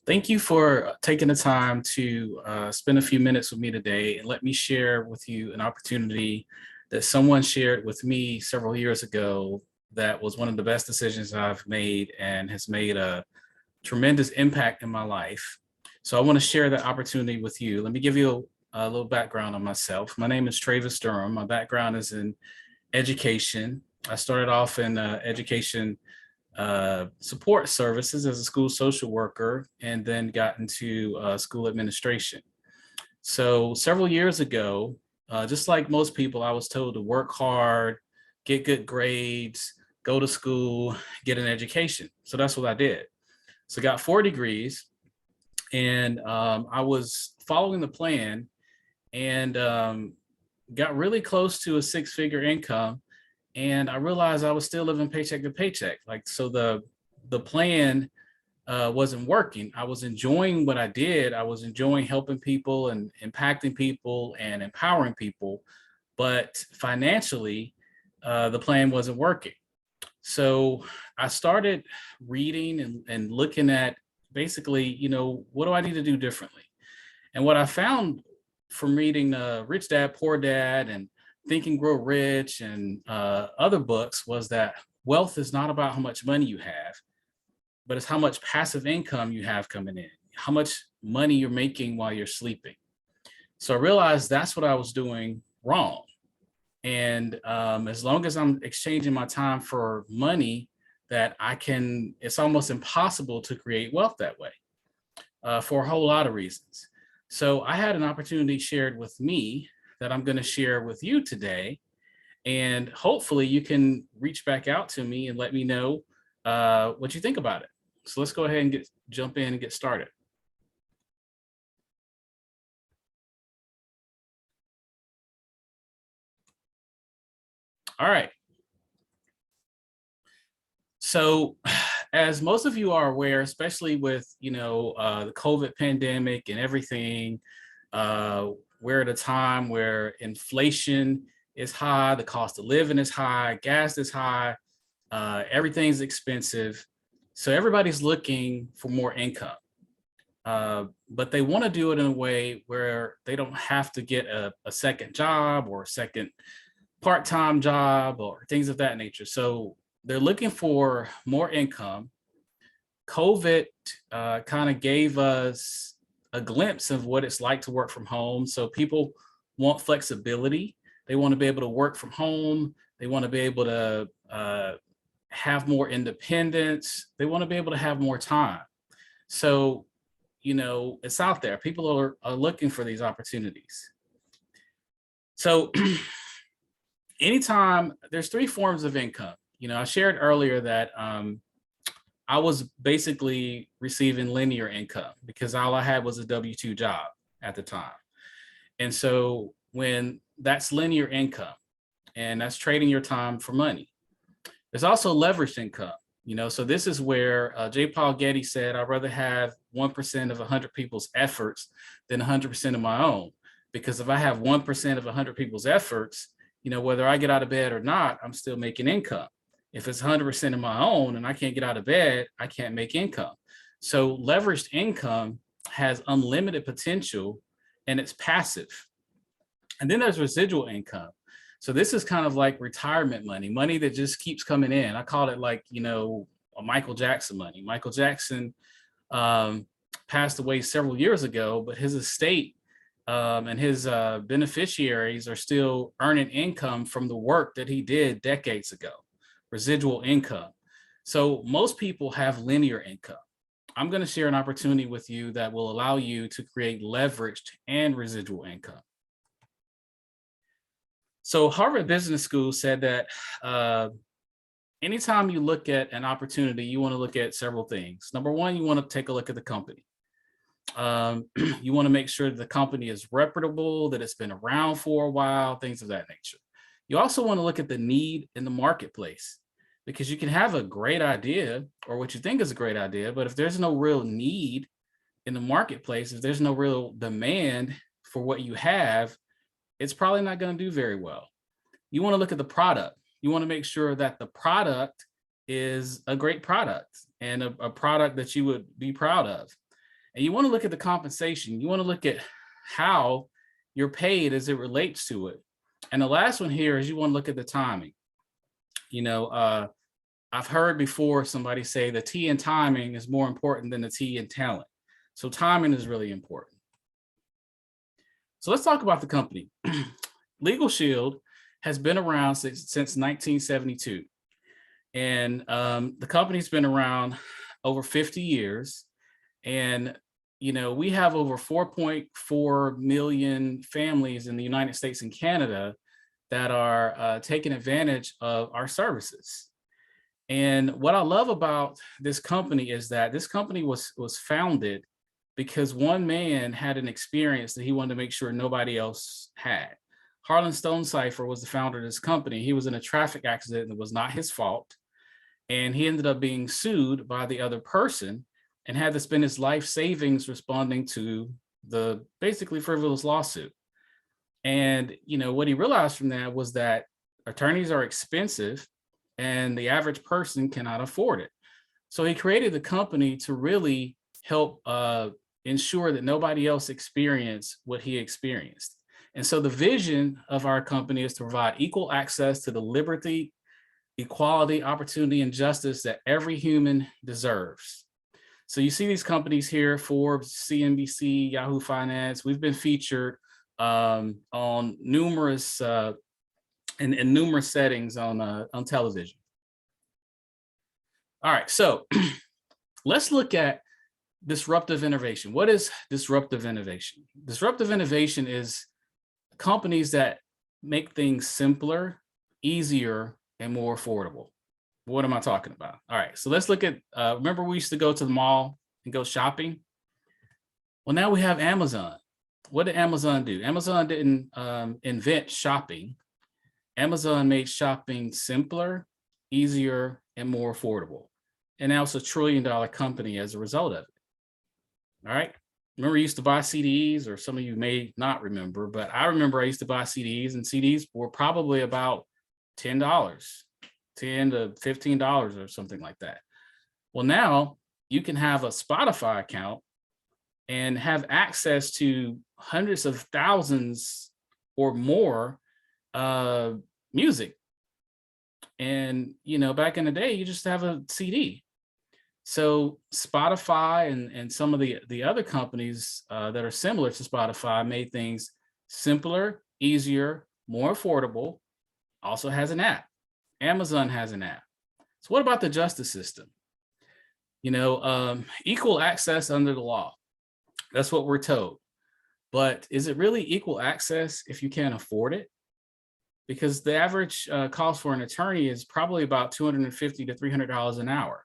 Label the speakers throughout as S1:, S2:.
S1: Thank you for taking the time to spend a few minutes with me today and let me share with you an opportunity that someone shared with me several years ago that was one of the best decisions I've made and has made a tremendous impact in my life. So I want to share that opportunity with you. Let me give you a little background on myself. My name is Travis Durham. My background is in education. I started off in education support services as a school social worker and then got into school administration. So several years ago, just like most people, I was told to work hard, get good grades, go to school, get an education. So that's what I did. So I got 4 degrees, and I was following the plan and got really close to a six-figure income, and I realized I was still living paycheck to paycheck. Like, so the plan wasn't working. I was enjoying what I did. I was enjoying helping people and impacting people and empowering people, but financially, the plan wasn't working. So I started reading and looking at basically, what do I need to do differently? And what I found from reading Rich Dad, Poor Dad and Think and Grow Rich and other books was that wealth is not about how much money you have, but it's how much passive income you have coming in, how much money you're making while you're sleeping. So I realized that's what I was doing wrong. And as long as I'm exchanging my time for money, that I can, it's almost impossible to create wealth that way for a whole lot of reasons. So I had an opportunity shared with me that I'm going to share with you today. And hopefully you can reach back out to me and let me know what you think about it. So let's go ahead and jump in and get started. All right. So as most of you are aware, especially with, the COVID pandemic and everything, we're at a time where inflation is high, the cost of living is high, gas is high, everything's expensive. So everybody's looking for more income. But they want to do it in a way where they don't have to get a second job or a second part-time job or things of that nature. So they're looking for more income. COVID kind of gave us a glimpse of what it's like to work from home. So people want flexibility. They want to be able to work from home. They want to be able to have more independence. They want to be able to have more time. So, it's out there. People are looking for these opportunities. So anytime there's three forms of income. I shared earlier that I was basically receiving linear income because all I had was a W-2 job at the time. And so when that's linear income and that's trading your time for money, there's also leveraged income. So this is where J. Paul Getty said, I'd rather have 1% of 100 people's efforts than 100% of my own. Because if I have 1% of 100 people's efforts, whether I get out of bed or not, I'm still making income. If it's 100% of my own and I can't get out of bed, I can't make income. So leveraged income has unlimited potential and it's passive. And then there's residual income. So this is kind of like retirement money, money that just keeps coming in. I call it like, Michael Jackson money. Michael Jackson passed away several years ago, but his estate and his beneficiaries are still earning income from the work that he did decades ago, residual income. So most people have linear income. I'm going to share an opportunity with you that will allow you to create leveraged and residual income. So Harvard Business School said that anytime you look at an opportunity, you want to look at several things. Number one, you want to take a look at the company. You want to make sure that the company is reputable, that it's been around for a while, things of that nature. You also want to look at the need in the marketplace, because you can have a great idea or what you think is a great idea, but if there's no real need in the marketplace, if there's no real demand for what you have, it's probably not going to do very well. You want to look at the product. You want to make sure that the product is a great product and a product that you would be proud of. And you want to look at the compensation. You want to look at how you're paid as it relates to it. And the last one here is you want to look at the timing. You know, I've heard before somebody say the T in timing is more important than the T in talent. So timing is really important. So let's talk about the company. Legal Shield has been around since 1972. And the company's been around over 50 years. And, you know, we have over 4.4 million families in the United States and Canada that are taking advantage of our services. And what I love about this company is that this company was founded because one man had an experience that he wanted to make sure nobody else had. Harlan Stonecipher was the founder of this company. He was in a traffic accident that was not his fault. And he ended up being sued by the other person and had to spend his life savings responding to the basically frivolous lawsuit. And, you know, what he realized from that was that attorneys are expensive and the average person cannot afford it. So he created the company to really help ensure that nobody else experienced what he experienced. And so the vision of our company is to provide equal access to the liberty, equality, opportunity, and justice that every human deserves. So you see these companies here, Forbes, CNBC, Yahoo Finance. We've been featured on numerous in numerous settings on television. All right, so let's look at disruptive innovation. What is disruptive innovation? Disruptive innovation is companies that make things simpler, easier, and more affordable. What am I talking about? All right, so let's look at, remember we used to go to the mall and go shopping? Well, now we have Amazon. What did Amazon do? Amazon didn't invent shopping. Amazon made shopping simpler, easier, and more affordable. And now it's a $1 trillion company as a result of it. All right. Remember, we used to buy CDs, or some of you may not remember, but I remember I used to buy CDs, and CDs were probably about $10, $10 to $15 or something like that. Well, now you can have a Spotify account and have access to hundreds of thousands or more music. And, you know, back in the day, you just have a CD. So Spotify and some of the other companies that are similar to Spotify made things simpler, easier, more affordable, also has an app. Amazon has an app. So what about the justice system? You know, equal access under the law. That's what we're told. But is it really equal access if you can't afford it? Because the average cost for an attorney is probably about $250 to $300 an hour.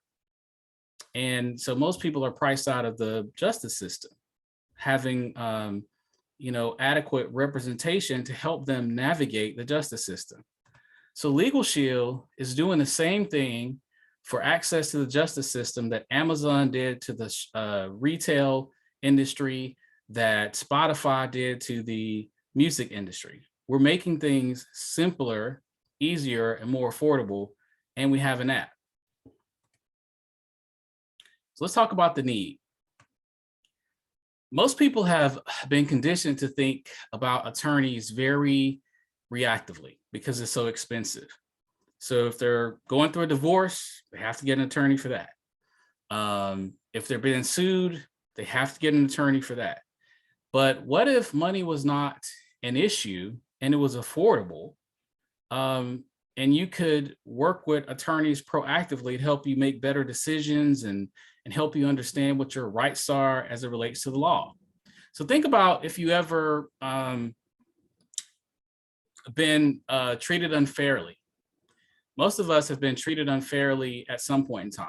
S1: And so most people are priced out of the justice system, having you know, adequate representation to help them navigate the justice system. So Legal Shield is doing the same thing for access to the justice system that Amazon did to the retail industry, that Spotify did to the music industry. We're making things simpler, easier, and more affordable, and we have an app. So let's talk about the need. Most people have been conditioned to think about attorneys very reactively because it's so expensive. So if they're going through a divorce, they have to get an attorney for that. If they're being sued, they have to get an attorney for that. But what if money was not an issue and it was affordable, and you could work with attorneys proactively to help you make better decisions and help you understand what your rights are as it relates to the law? So think about if you ever been treated unfairly. Most of us have been treated unfairly at some point in time.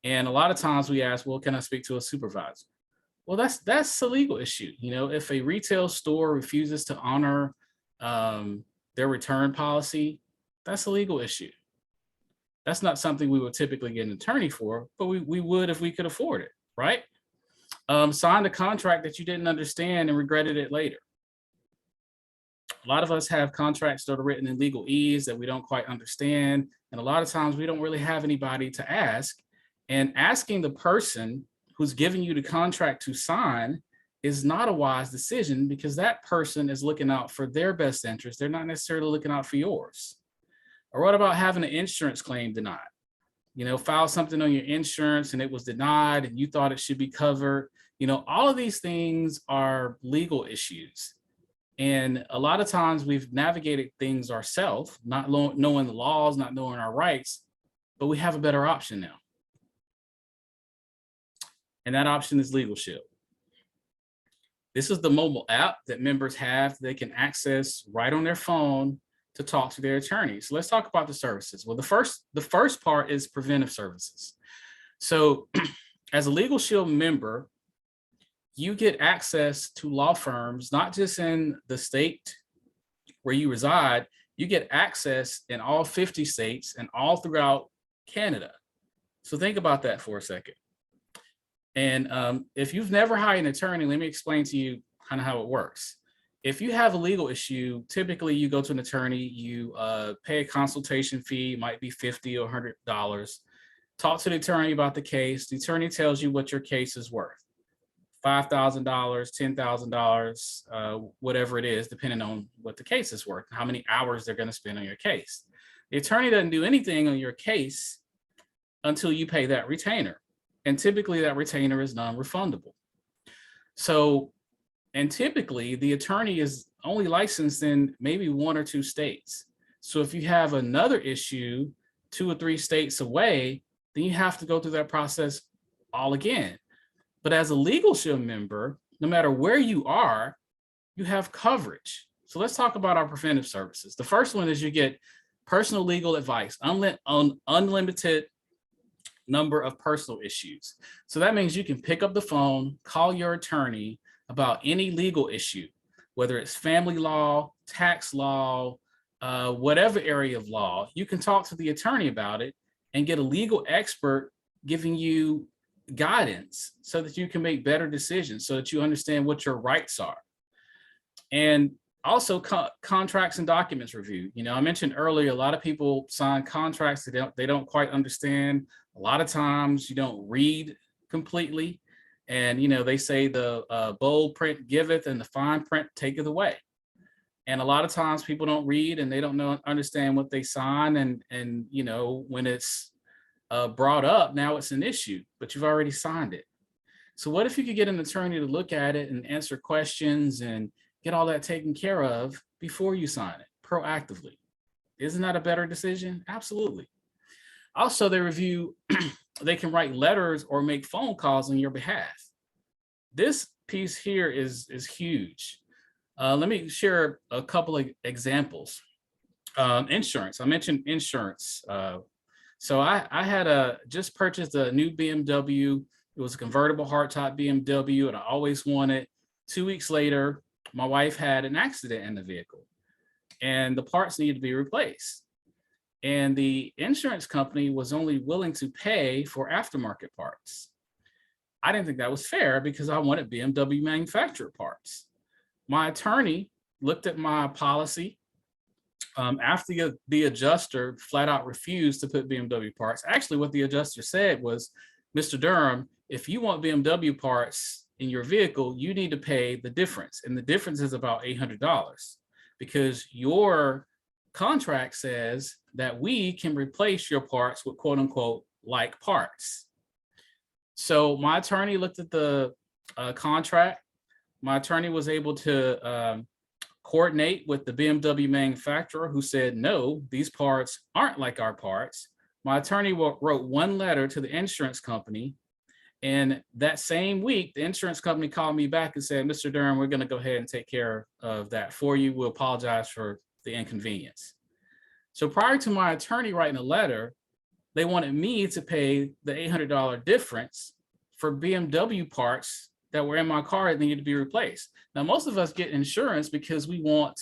S1: And a lot of times we ask, well, can I speak to a supervisor? Well, that's a legal issue. You know, if a retail store refuses to honor their return policy, that's a legal issue. That's not something we would typically get an attorney for, but we would if we could afford it, right? Signed a contract that you didn't understand and regretted it later. A lot of us have contracts that are written in legalese that we don't quite understand. And a lot of times we don't really have anybody to ask. And asking the person who's giving you the contract to sign is not a wise decision, because that person is looking out for their best interest. They're not necessarily looking out for yours. Or what about having an insurance claim denied? File something on your insurance and it was denied and you thought it should be covered. All of these things are legal issues. And a lot of times we've navigated things ourselves, not knowing the laws, not knowing our rights, but we have a better option now. And that option is Legal Shield. This is the mobile app that members have. They can access right on their phone to talk to their attorney. So let's talk about the services. Well, the first part is preventive services. So as a Legal Shield member, you get access to law firms, not just in the state where you reside, you get access in all 50 states and all throughout Canada. So think about that for a second. And if you've never hired an attorney, let me explain to you kind of how it works. If you have a legal issue, typically you go to an attorney, you pay a consultation fee, might be $50 or $100. Talk to the attorney about the case. The attorney tells you what your case is worth. $5,000, $10,000, whatever it is, depending on what the case is worth, how many hours they're going to spend on your case. The attorney doesn't do anything on your case until you pay that retainer. And typically that retainer is non-refundable. So, and typically the attorney is only licensed in maybe 1 or 2 states. So if you have another issue 2 or 3 states away, then you have to go through that process all again. But as a Legal Shield member, no matter where you are, you have coverage. So let's talk about our preventive services. The first one is you get personal legal advice, unlimited number of personal issues. So that means you can pick up the phone, call your attorney about any legal issue, whether it's family law, tax law, whatever area of law. You can talk to the attorney about it and get a legal expert giving you guidance so that you can make better decisions, so that you understand what your rights are. And also contracts and documents review. I mentioned earlier, a lot of people sign contracts they don't quite understand. A lot of times you don't read completely. And, they say the bold print giveth and the fine print taketh away. And a lot of times people don't read and they don't understand what they sign. And when it's brought up, now it's an issue, but you've already signed it. So what if you could get an attorney to look at it and answer questions and get all that taken care of before you sign it proactively? Isn't that a better decision? Absolutely. Also, they review, they can write letters or make phone calls on your behalf. This piece here is huge. Let me share a couple of examples. Insurance, I mentioned insurance. So I had just purchased a new BMW. It was a convertible hardtop BMW, and I always wanted. 2 weeks later, my wife had an accident in the vehicle and the parts needed to be replaced. And the insurance company was only willing to pay for aftermarket parts. I didn't think that was fair because I wanted BMW manufactured parts. My attorney looked at my policy after the adjuster flat out refused to put BMW parts. Actually, what the adjuster said was, Mr. Durham, if you want BMW parts in your vehicle, you need to pay the difference. And the difference is about $800 because your contract says that we can replace your parts with quote unquote like parts. So my attorney looked at the contract. My attorney was able to coordinate with the BMW manufacturer who said, no, these parts aren't like our parts. My attorney wrote one letter to the insurance company. And that same week, the insurance company called me back and said, Mr. Durham, we're going to go ahead and take care of that for you. We'll apologize for the inconvenience. So prior to my attorney writing a letter, they wanted me to pay the $800 difference for BMW parts that were in my car that needed to be replaced. Now, most of us get insurance because we want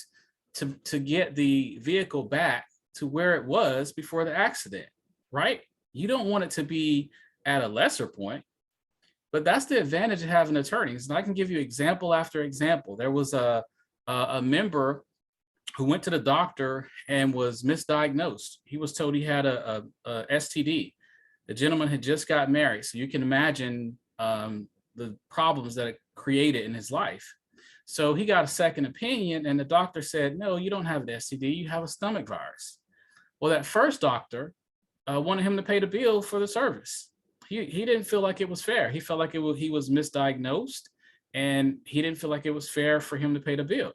S1: to get the vehicle back to where it was before the accident, right? You don't want it to be at a lesser point, but that's the advantage of having attorneys. And I can give you example after example. There was a member who went to the doctor and was misdiagnosed. He was told he had a STD. The gentleman had just got married. So you can imagine the problems that it created in his life. So he got a second opinion, and the doctor said, no, you don't have an STD, you have a stomach virus. Well, that first doctor wanted him to pay the bill for the service. He didn't feel like it was fair. He felt like he was misdiagnosed, and he didn't feel like it was fair for him to pay the bill.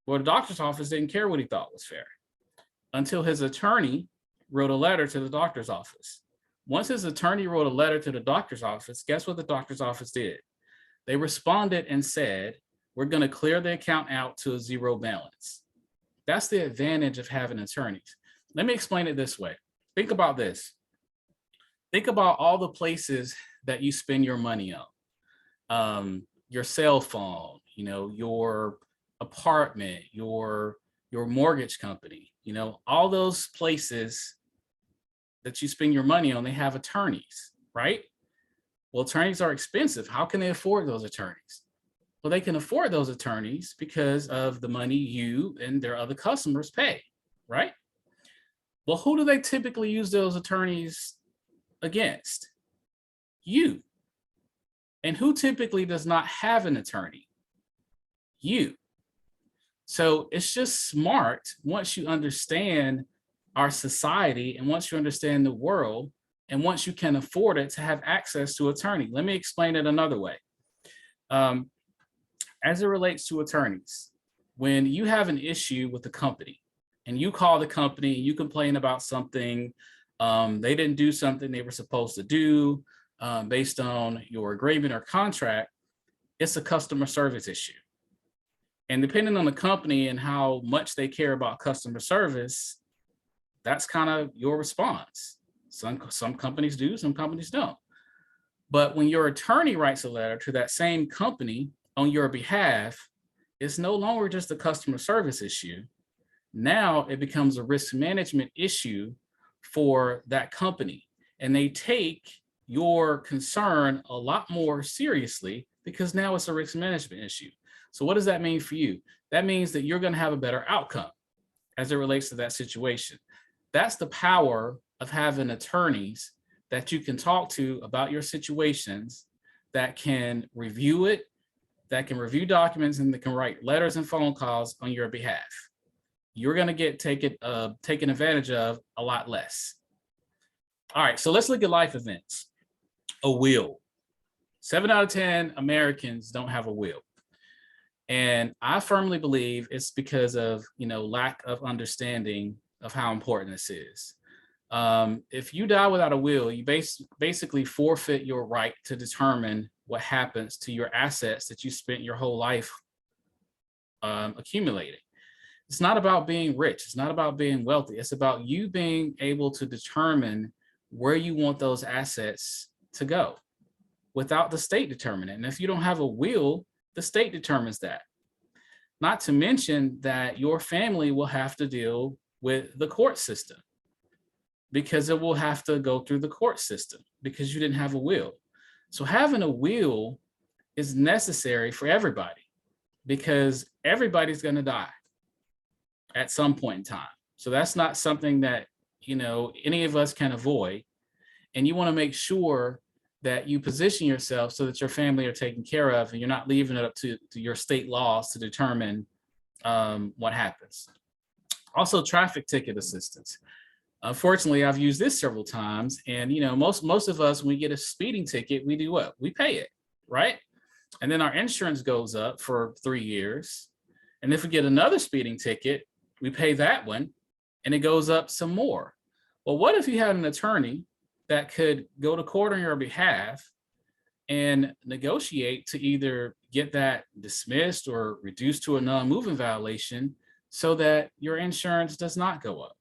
S1: Well, the doctor's office didn't care what he thought was fair until his attorney wrote a letter to the doctor's office. Once his attorney wrote a letter to the doctor's office, guess what the doctor's office did? They responded and said, we're going to clear the account out to a zero balance. That's the advantage of having attorneys. Let me explain it this way. Think about this. Think about all the places that you spend your money on. Your cell phone, your apartment, your mortgage company, all those places that you spend your money on, they have attorneys, right? Well, attorneys are expensive. How can they afford those attorneys? Well, they can afford those attorneys because of the money you and their other customers pay, right? Well, who do they typically use those attorneys against? You. And who typically does not have an attorney? You. So it's just smart, once you understand our society and once you understand the world and once you can afford it, to have access to attorney. Let me explain it another way. As it relates to attorneys, when you have an issue with the company and you call the company, you complain about something, they didn't do something they were supposed to do based on your agreement or contract, it's a customer service issue. And depending on the company and how much they care about customer service, that's kind of your response. Some companies do, some companies don't. But when your attorney writes a letter to that same company on your behalf, it's no longer just a customer service issue. Now it becomes a risk management issue for that company. And they take your concern a lot more seriously because now it's a risk management issue. So what does that mean for you? That means that you're going to have a better outcome as it relates to that situation. That's the power of having attorneys that you can talk to about your situations, that can review it, that can review documents, and that can write letters and phone calls on your behalf. You're going to get taken advantage of a lot less. All right, so let's look at life events. A will. 7 out of 10 Americans don't have a will. And I firmly believe it's because of, lack of understanding of how important this is. If you die without a will, you basically forfeit your right to determine what happens to your assets that you spent your whole life accumulating. It's not about being rich. It's not about being wealthy. It's about you being able to determine where you want those assets to go without the state determining it. And if you don't have a will, the state determines that. Not to mention that your family will have to deal with the court system because it will have to go through the court system because you didn't have a will. So having a will is necessary for everybody because everybody's going to die at some point in time. So that's not something that, any of us can avoid. And you want to make sure that you position yourself so that your family are taken care of and you're not leaving it up to your state laws to determine what happens. Also, traffic ticket assistance. Unfortunately, I've used this several times, and most of us, when we get a speeding ticket, we do what? We pay it, right? And then our insurance goes up for 3 years. And if we get another speeding ticket, we pay that one, and it goes up some more. Well, what if you had an attorney that could go to court on your behalf and negotiate to either get that dismissed or reduced to a non-moving violation so that your insurance does not go up?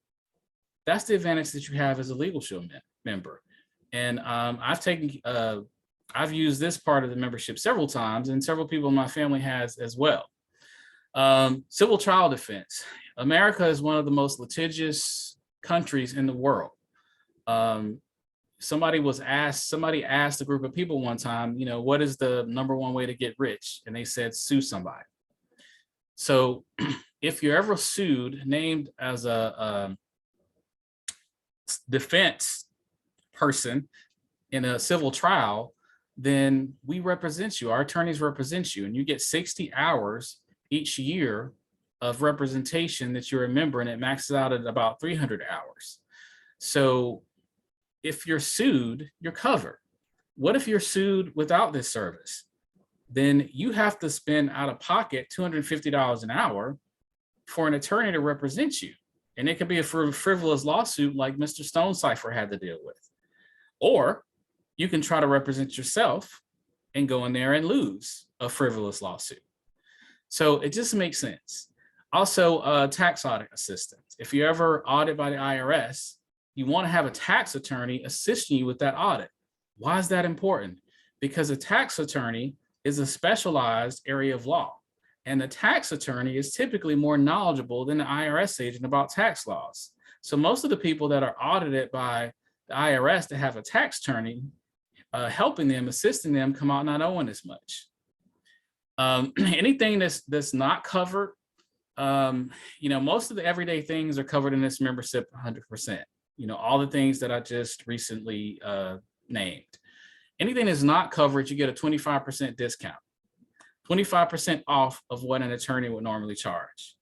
S1: That's the advantage that you have as a Legal Shield member. And I've used this part of the membership several times, and several people in my family has as well. Civil trial defense. America is one of the most litigious countries in the world. Somebody asked a group of people one time, what is the number one way to get rich? And they said, sue somebody. So if you're ever sued, named as a defense person in a civil trial, then we represent you. Our attorneys represent you, and you get 60 hours each year of representation that you're a member, and it maxes out at about 300 hours. So if you're sued, you're covered. What if you're sued without this service? Then you have to spend out of pocket $250 an hour for an attorney to represent you. And it could be a frivolous lawsuit like Mr. Stonecipher had to deal with. Or you can try to represent yourself and go in there and lose a frivolous lawsuit. So it just makes sense. Also, tax audit assistance. If you're ever audited by the IRS, you want to have a tax attorney assisting you with that audit. Why is that important? Because a tax attorney is a specialized area of law, and the tax attorney is typically more knowledgeable than the IRS agent about tax laws. So most of the people that are audited by the IRS that have a tax attorney helping them, assisting them, come out not owing as much. Anything that's not covered, most of the everyday things are covered in this membership 100%. All the things that I just recently named. Anything that's not covered, you get a 25% discount, 25% off of what an attorney would normally charge.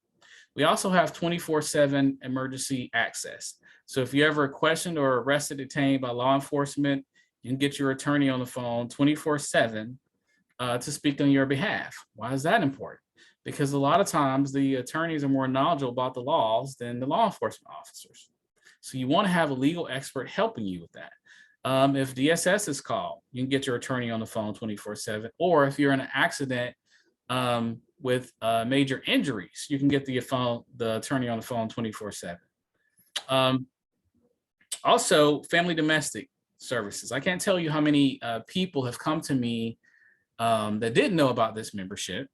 S1: We also have 24/7 emergency access. So if you're ever questioned or arrested, detained by law enforcement, you can get your attorney on the phone 24/7 to speak on your behalf. Why is that important? Because a lot of times the attorneys are more knowledgeable about the laws than the law enforcement officers. So you want to have a legal expert helping you with that. If DSS is called, you can get your attorney on the phone 24/7. Or if you're in an accident with major injuries, you can get the attorney on the phone 24/7. Also, family domestic services. I can't tell you how many people have come to me that didn't know about this membership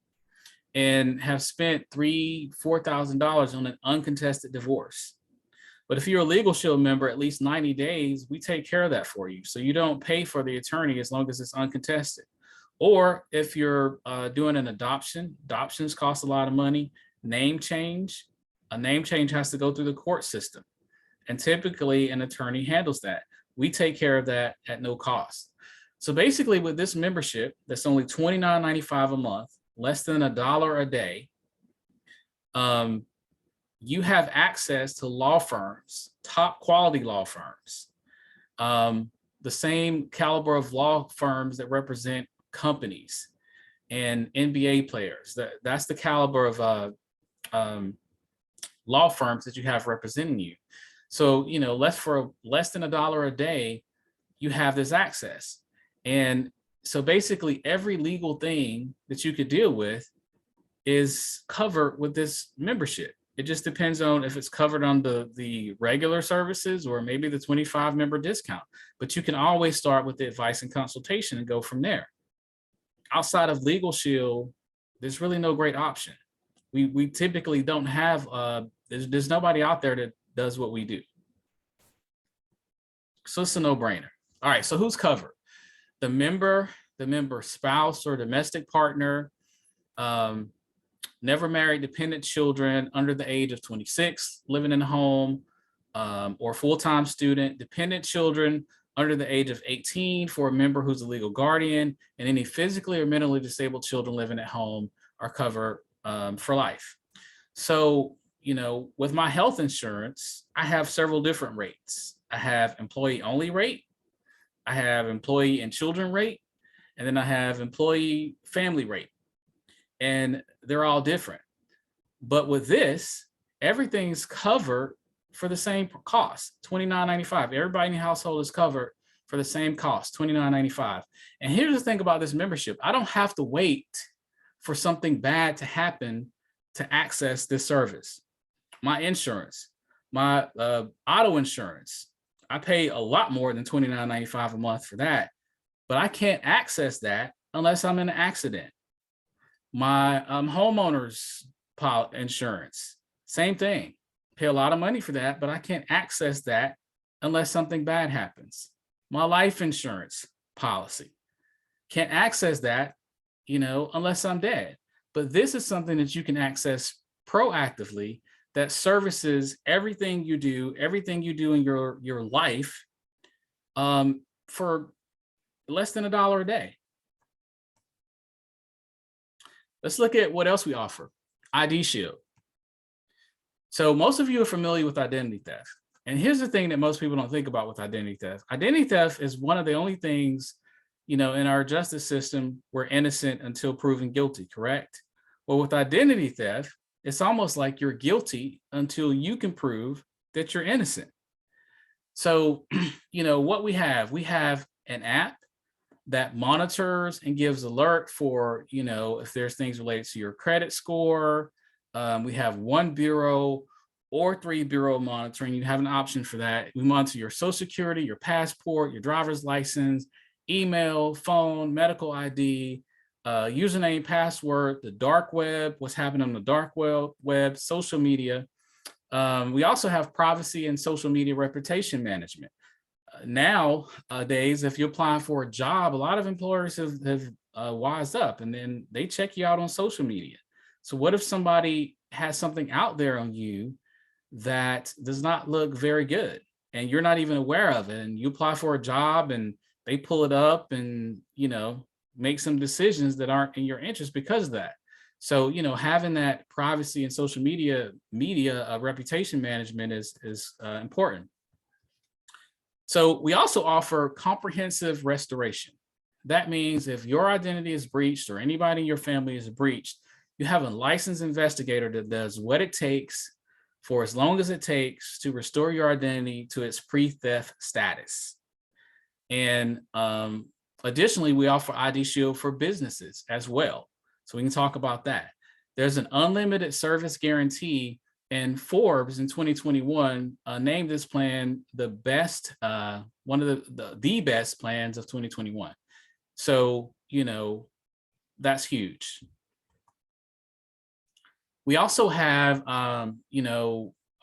S1: and have spent $3,000-$4,000 on an uncontested divorce. But if you're a Legal Shield member, at least 90 days, we take care of that for you. So you don't pay for the attorney as long as it's uncontested. Or if you're doing an adoption, adoptions cost a lot of money. Name change, a name change has to go through the court system. And typically an attorney handles that. We take care of that at no cost. So basically with this membership, that's only $29.95 a month, less than $1 a day, you have access to law firms, top quality law firms, the same caliber of law firms that represent companies and NBA players. That's the caliber of law firms that you have representing you. So, for less than $1 a day, you have this access. And so basically every legal thing that you could deal with is covered with this membership. It just depends on if it's covered on the regular services or maybe the 25 member discount. But you can always start with the advice and consultation and go from there. Outside of Legal Shield, there's really no great option. We typically don't have, there's nobody out there that does what we do. So it's a no-brainer. All right, so who's covered? The member spouse or domestic partner, never married, dependent children under the age of 26, living in a home, or full-time student, dependent children under the age of 18 for a member who's a legal guardian, and any physically or mentally disabled children living at home are covered for life. So, with my health insurance, I have several different rates. I have employee only rate, I have employee and children rate, and then I have employee family rate. And they're all different. But with this, everything's covered for the same cost, $29.95. Everybody in the household is covered for the same cost, $29.95. And here's the thing about this membership. I don't have to wait for something bad to happen to access this service. My insurance, my auto insurance, I pay a lot more than $29.95 a month for that, but I can't access that unless I'm in an accident. My homeowner's insurance, same thing. Pay a lot of money for that, but I can't access that unless something bad happens. My life insurance policy, can't access that, unless I'm dead. But this is something that you can access proactively that services everything you do in your life for less than $1 a day. Let's look at what else we offer. ID Shield. So most of you are familiar with identity theft. And here's the thing that most people don't think about with identity theft. Identity theft is one of the only things, in our justice system, we're innocent until proven guilty, correct? Well, with identity theft, it's almost like you're guilty until you can prove that you're innocent. So, what we have an app that monitors and gives alert for, if there's things related to your credit score. We have 1 bureau or 3 bureau monitoring. You have an option for that. We monitor your social security, your passport, your driver's license, email, phone, medical ID, username, password, the dark web, what's happening on the dark web, social media. We also have privacy and social media reputation management. Nowadays, if you're applying for a job, a lot of employers have wised up, and then they check you out on social media. So what if somebody has something out there on you that does not look very good and you're not even aware of it, and you apply for a job and they pull it up and, make some decisions that aren't in your interest because of that. So, having that privacy and social media reputation management is important. So we also offer comprehensive restoration. That means if your identity is breached or anybody in your family is breached, you have a licensed investigator that does what it takes for as long as it takes to restore your identity to its pre-theft status. And additionally, we offer ID Shield for businesses as well. So we can talk about that. There's an unlimited service guarantee, and Forbes in 2021 named this plan the best, one of the best plans of 2021. So, that's huge. We also have, a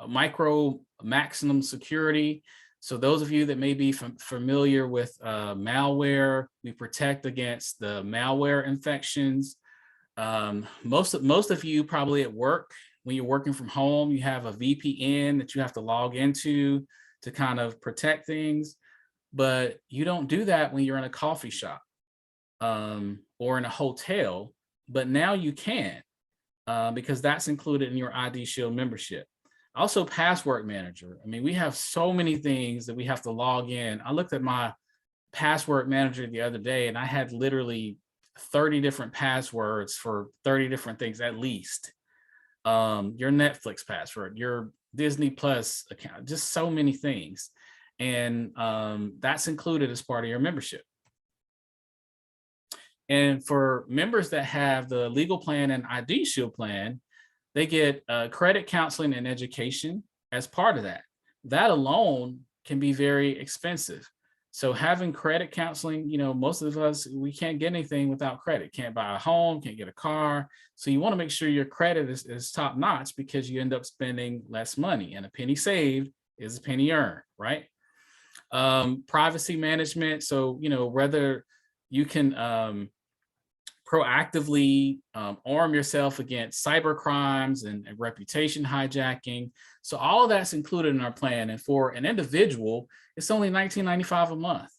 S1: micro maximum security. So those of you that may be familiar with malware, we protect against the malware infections. Most of you probably at work, when you're working from home, you have a VPN that you have to log into to kind of protect things, but you don't do that when you're in a coffee shop or in a hotel, but now you can because that's included in your ID Shield membership. Also, Password Manager. I mean, we have so many things that we have to log in. I looked at my Password Manager the other day and I had literally 30 different passwords for 30 different things at least. Your Netflix password, your Disney Plus account, just so many things. And that's included as part of your membership. And for members that have the legal plan and ID Shield plan, they get credit counseling and education as part of that. That alone can be very expensive. So having credit counseling, most of us, we can't get anything without credit. Can't buy a home, can't get a car. So you want to make sure your credit is top notch because you end up spending less money, and a penny saved is a penny earned, right? Privacy management. So, whether you can proactively arm yourself against cyber crimes and reputation hijacking. So all of that's included in our plan. And for an individual, it's only $19.95 a month.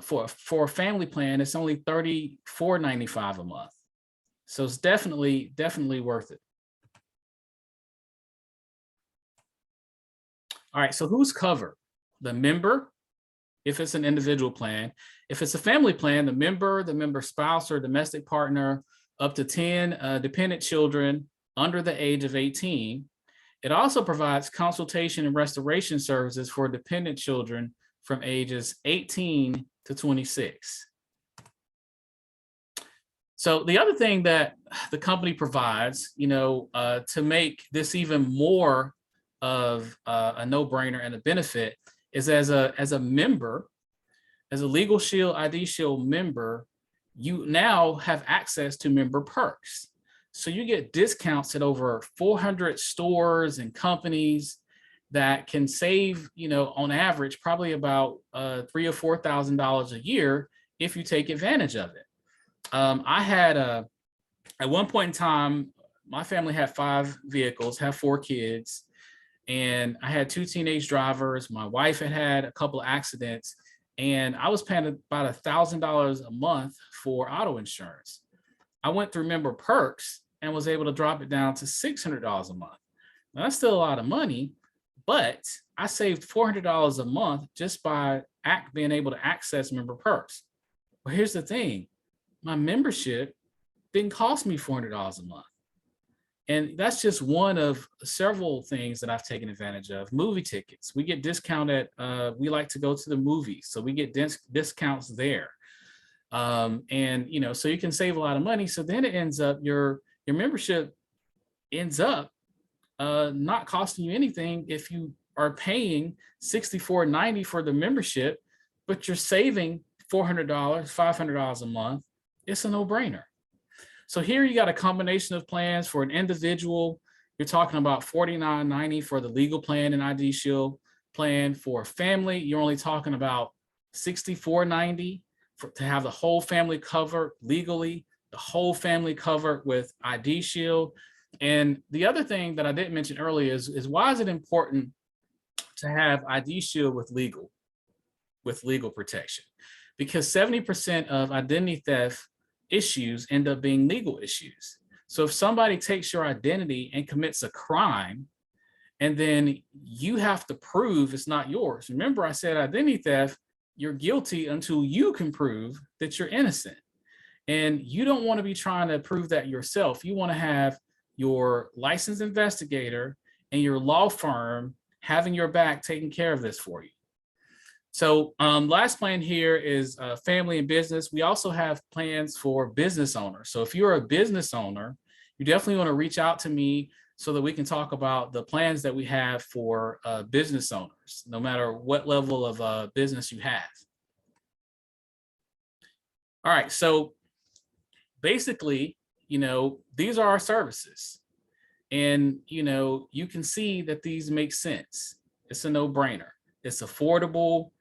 S1: For a family plan, it's only $34.95 a month. So it's definitely worth it. All right, so who's covered? The member, if it's an individual plan. If it's a family plan, the member spouse or domestic partner, up to 10 dependent children under the age of 18. It also provides consultation and restoration services for dependent children from ages 18 to 26. So the other thing that the company provides, to make this even more of a no-brainer and a benefit is as a member, as a Legal Shield ID Shield member, you now have access to member perks. So you get discounts at over 400 stores and companies that can save, on average, probably about $3,000 or $4,000 a year if you take advantage of it. I had at one point in time, my family had 5 vehicles, have 4 kids, and I had 2 teenage drivers. My wife had a couple of accidents. and I was paying about $1,000 a month for auto insurance. I went through member perks and was able to drop it down to $600 a month. Now, that's still a lot of money, but I saved $400 a month just by being able to access member perks. Well, here's the thing. My membership didn't cost me $400 a month. And that's just one of several things that I've taken advantage of. Movie tickets, we get discounted. We like to go to the movies, so we get discounts there. And so you can save a lot of money. So then it ends up your membership ends up not costing you anything if you are paying $64.90 for the membership, but you're saving $400, $500 a month. It's a no-brainer. So here you got a combination of plans. For an individual, you're talking about $49.90 for the legal plan and ID Shield plan. For a family, you're only talking about $64.90 to have the whole family covered legally, the whole family covered with ID Shield. And the other thing that I didn't mention earlier is why is it important to have ID Shield with legal protection? Because 70% of identity theft issues end up being legal issues. So if somebody takes your identity and commits a crime, and then you have to prove it's not yours. Remember, I said identity theft, you're guilty until you can prove that you're innocent. And you don't want to be trying to prove that yourself. You want to have your licensed investigator and your law firm having your back taking care of this for you. So last plan here is family and business. We also have plans for business owners. So if you're a business owner, you definitely want to reach out to me so that we can talk about the plans that we have for business owners, no matter what level of business you have. All right, so basically, these are our services. And, you can see that these make sense. It's a no-brainer. It's affordable.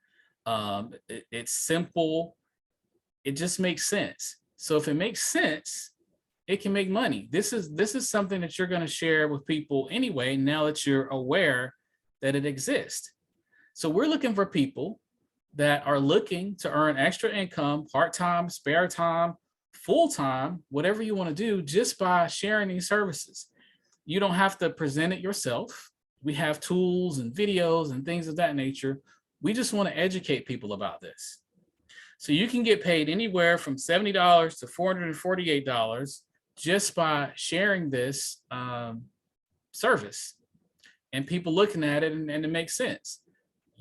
S1: It's simple. It just makes sense. So if it makes sense, it can make money. This is something that you're going to share with people anyway, now that you're aware that it exists. So we're looking for people that are looking to earn extra income, part-time, spare time, full-time, whatever you want to do, just by sharing these services. You don't have to present it yourself. We have tools and videos and things of that nature. We just want to educate people about this. So you can get paid anywhere from $70 to $448 just by sharing this service and people looking at it and it makes sense.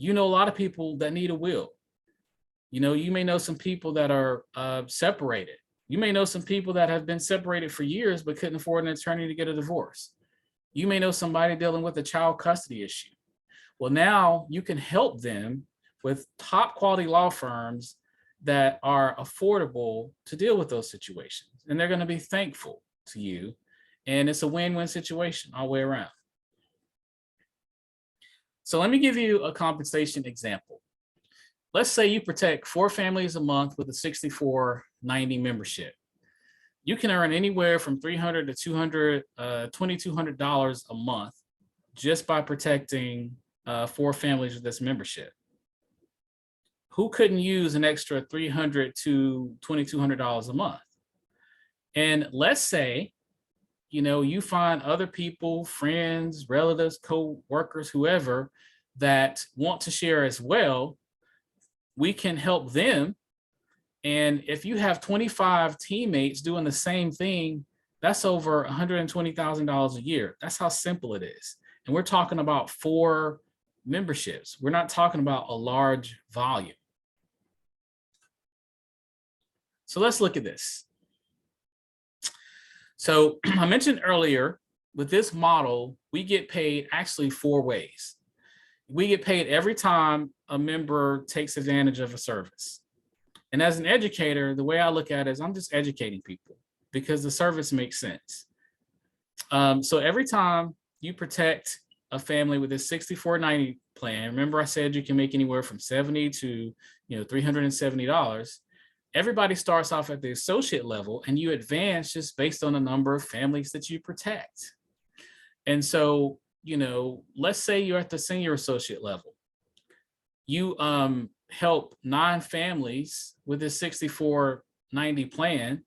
S1: A lot of people that need a will. You may know some people that are separated. You may know some people that have been separated for years but couldn't afford an attorney to get a divorce. You may know somebody dealing with a child custody issue. Well, now you can help them with top quality law firms that are affordable to deal with those situations. And they're going to be thankful to you. And it's a win-win situation all the way around. So let me give you a compensation example. Let's say you protect 4 families a month with a $64.90 membership. You can earn anywhere from $300 to $2,200 a month just by protecting 4 families with this membership. Who couldn't use an extra $300 to $2,200 a month? And let's say, you find other people, friends, relatives, co-workers, whoever, that want to share as well. We can help them. And if you have 25 teammates doing the same thing, that's over $120,000 a year. That's how simple it is. And we're talking about 4 memberships. We're not talking about a large volume. So let's look at this. So I mentioned earlier, with this model, we get paid actually 4 ways. We get paid every time a member takes advantage of a service. And as an educator, the way I look at it is I'm just educating people because the service makes sense. So every time you protect a family with this $64.90 plan, remember I said you can make anywhere from $70 to $370. Everybody starts off at the associate level and you advance just based on the number of families that you protect. And so, let's say you're at the senior associate level. You help 9 families with this 6490 plan,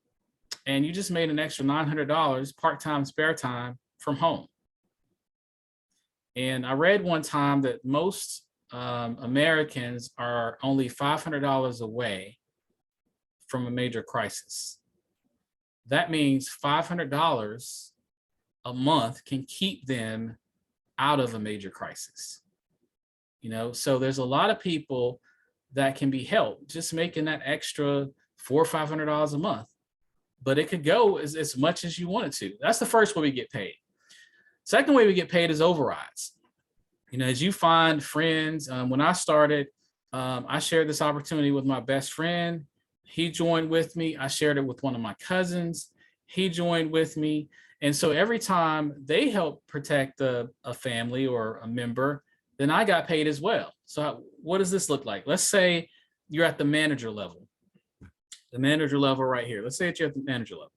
S1: and you just made an extra $900 part-time spare time from home. And I read one time that most Americans are only $500 away from a major crisis. That means $500 a month can keep them out of a major crisis. You know, so there's a lot of people that can be helped just making that extra $400 or $500 a month, but it could go as much as you want it to. That's the first way we get paid. Second way we get paid is overrides. You know, as you find friends, when I started, I shared this opportunity with my best friend. He joined with me. I shared it with one of my cousins. He joined with me. And so every time they help protect a family or a member, then I got paid as well. So what does this look like? Let's say you're at the manager level right here. Let's say that you're at the manager level.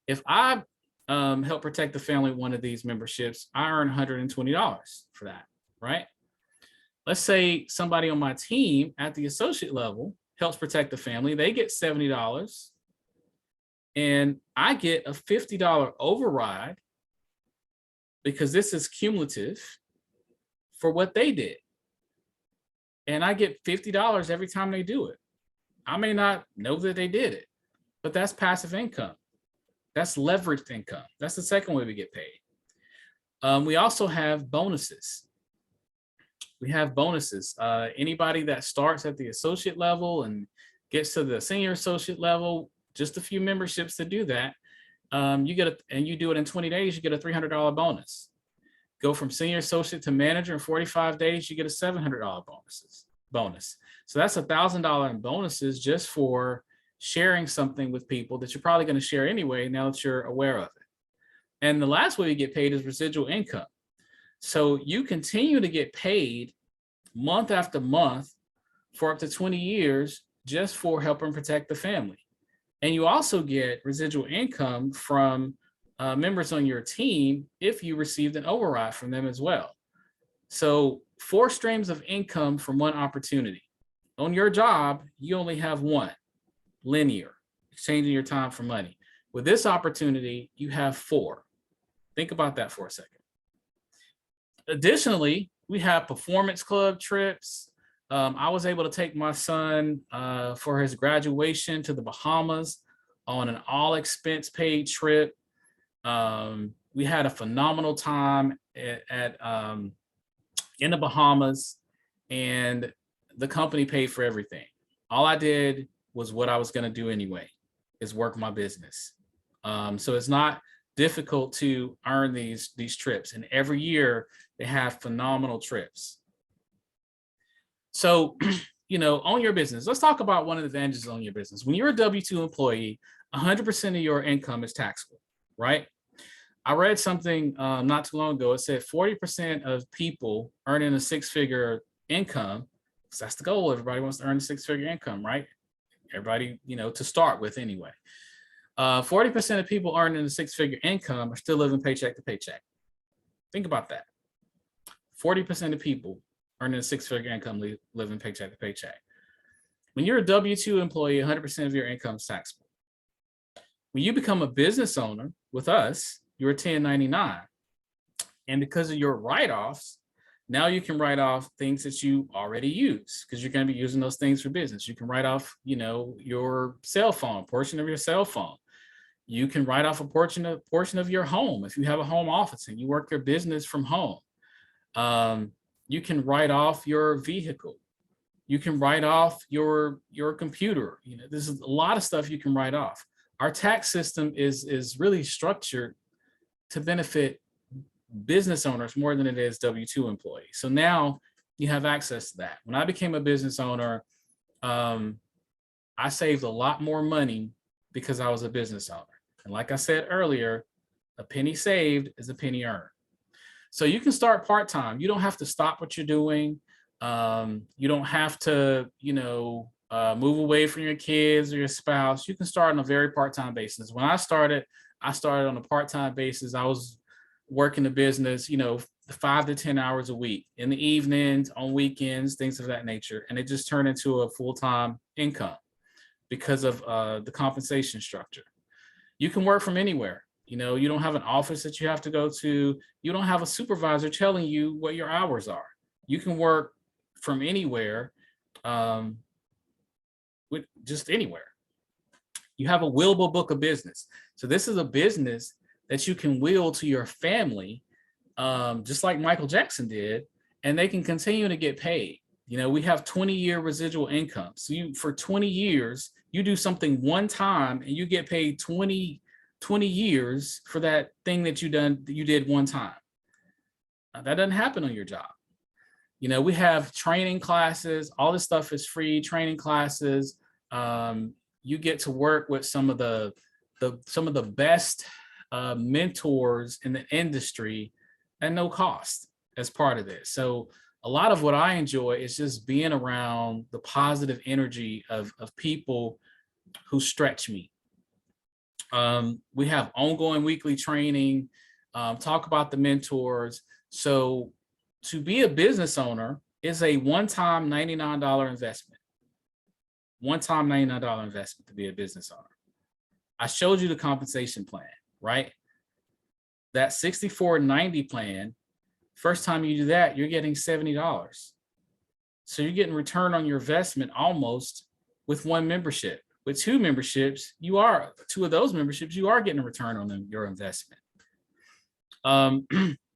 S1: If I help protect the family one of these memberships, I earn $120 for that, right? Let's say somebody on my team at the associate level helps protect the family. They get $70, and I get a $50 override because this is cumulative for what they did. And I get $50 every time they do it. I may not know that they did it, but that's passive income. That's leveraged income. That's the second way we get paid. We also have bonuses. Anybody that starts at the associate level and gets to the senior associate level, just a few memberships to do that, you do it in 20 days, you get a $300 bonus. Go from senior associate to manager in 45 days, you get a $700 bonus. So that's $1,000 in bonuses just for sharing something with people that you're probably going to share anyway, now that you're aware of it. And the last way you get paid is residual income. So you continue to get paid month after month for up to 20 years just for helping protect the family. And you also get residual income from members on your team if you received an override from them as well. So 4 streams of income from one opportunity. On your job, you only have one, linear, exchanging your time for money. With this opportunity, you have 4. Think about that for a second. Additionally, we have performance club trips. I was able to take my son for his graduation to the Bahamas on an all expense paid trip. We had a phenomenal time in the Bahamas, and the company paid for everything. All I did was what I was going to do anyway, is work my business. So it's not difficult to earn these trips, and every year they have phenomenal trips. So, you know, own your business. Let's talk about one of the advantages on your business. When you're a W-2 employee, 100% of your income is taxable, right? I read something not too long ago. It said 40% of people earning a 6-figure income, because that's the goal. Everybody wants to earn a 6-figure income, right? Everybody, you know, to start with anyway. 40% of people earning a 6-figure income are still living paycheck to paycheck. Think about that. 40% of people earning a 6-figure income living paycheck to paycheck. When you're a W-2 employee, 100% of your income is taxable. When you become a business owner with us, you're a 1099. And because of your write-offs, now you can write off things that you already use, because you're going to be using those things for business. You can write off, you know, your cell phone, portion of your cell phone. You can write off a portion of your home if you have a home office and you work your business from home. You can write off your vehicle. You can write off your computer. You know, there's a lot of stuff you can write off. Our tax system is really structured to benefit business owners more than it is W-2 employees. So now you have access to that. When I became a business owner, I saved a lot more money because I was a business owner. And like I said earlier, a penny saved is a penny earned. So you can start part-time. You don't have to stop what you're doing. You don't have to, you know, move away from your kids or your spouse. You can start on a very part-time basis. When I started on a part-time basis. I was working the business, you know, 5 to 10 hours a week in the evenings, on weekends, things of that nature. And it just turned into a full-time income because of the compensation structure. You can work from anywhere. You know, you don't have an office that you have to go to. You don't have a supervisor telling you what your hours are. You can work from anywhere, with just anywhere. You have a willable book of business. So this is a business that you can will to your family, just like Michael Jackson did, and they can continue to get paid. You know, we have 20-year residual income. So for 20 years, you do something one time and you get paid 20 years for that thing that you did one time. That doesn't happen on your job. You know, we have training classes. All this stuff is free. Training classes. You get to work with some of the best mentors in the industry at no cost as part of this. So a lot of what I enjoy is just being around the positive energy of people who stretch me. We have ongoing weekly training, talk about the mentors. So to be a business owner is a one-time $99 investment. One-time $99 investment to be a business owner. I showed you the compensation plan, right? That 64-90 plan, first time you do that, you're getting $70. So you're getting return on your investment almost with one membership. With two memberships, two of those memberships, you are getting a return on your investment.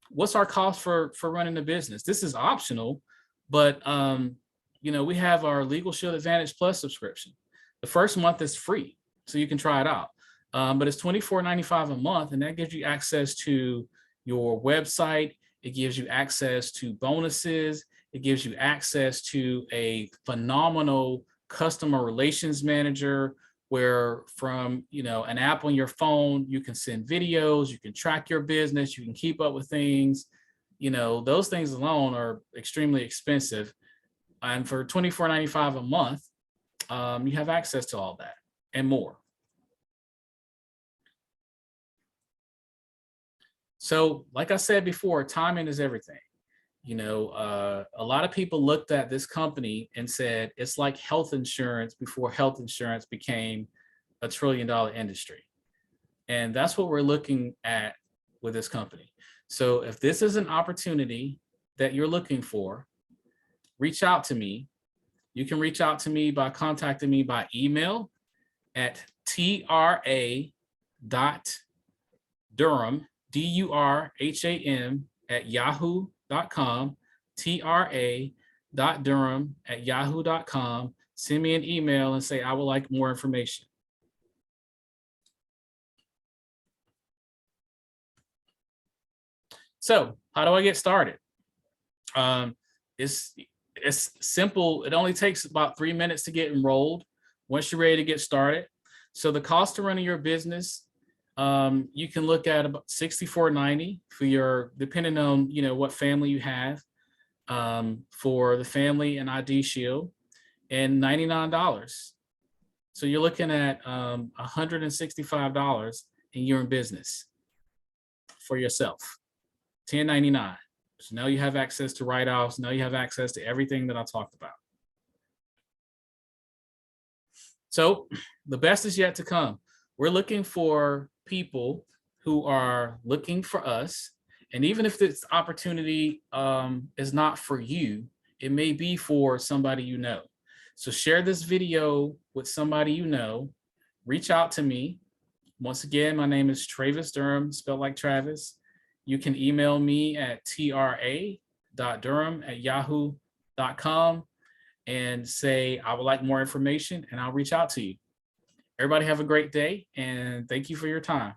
S1: What's our cost for running a business? This is optional, but you know, we have our Legal Shield Advantage Plus subscription. The first month is free, so you can try it out. But it's $24.95 a month, and that gives you access to your website. It gives you access to bonuses. It gives you access to a phenomenal customer relations manager, where from, you know, an app on your phone, you can send videos, you can track your business, you can keep up with things. You know, those things alone are extremely expensive. And for $24.95 a month, you have access to all that and more. So like I said before, timing is everything. You know, a lot of people looked at this company and said, it's like health insurance before health insurance became a $1 trillion industry. And that's what we're looking at with this company. So if this is an opportunity that you're looking for, reach out to me. You can reach out to me by contacting me by email at tra.durham, DURHAM @yahoo.com, tra.durham@yahoo.com. Send me an email and say, I would like more information. So how do I get started? It's simple. It only takes about 3 minutes to get enrolled once you're ready to get started. So the cost of running your business, you can look at about $64.90 for your, depending on, you know, what family you have, for the family and ID Shield, and $99. So you're looking at $165 and you're in business for yourself. $10.99. So now you have access to write-offs. Now you have access to everything that I talked about. So the best is yet to come. We're looking for people who are looking for us. And even if this opportunity is not for you, it may be for somebody you know. So share this video with somebody you know. Reach out to me. Once again, my name is Travis Durham, spelled like Travis. You can email me at tra.durham@yahoo.com and say, I would like more information, and I'll reach out to you. Everybody have a great day, and thank you for your time.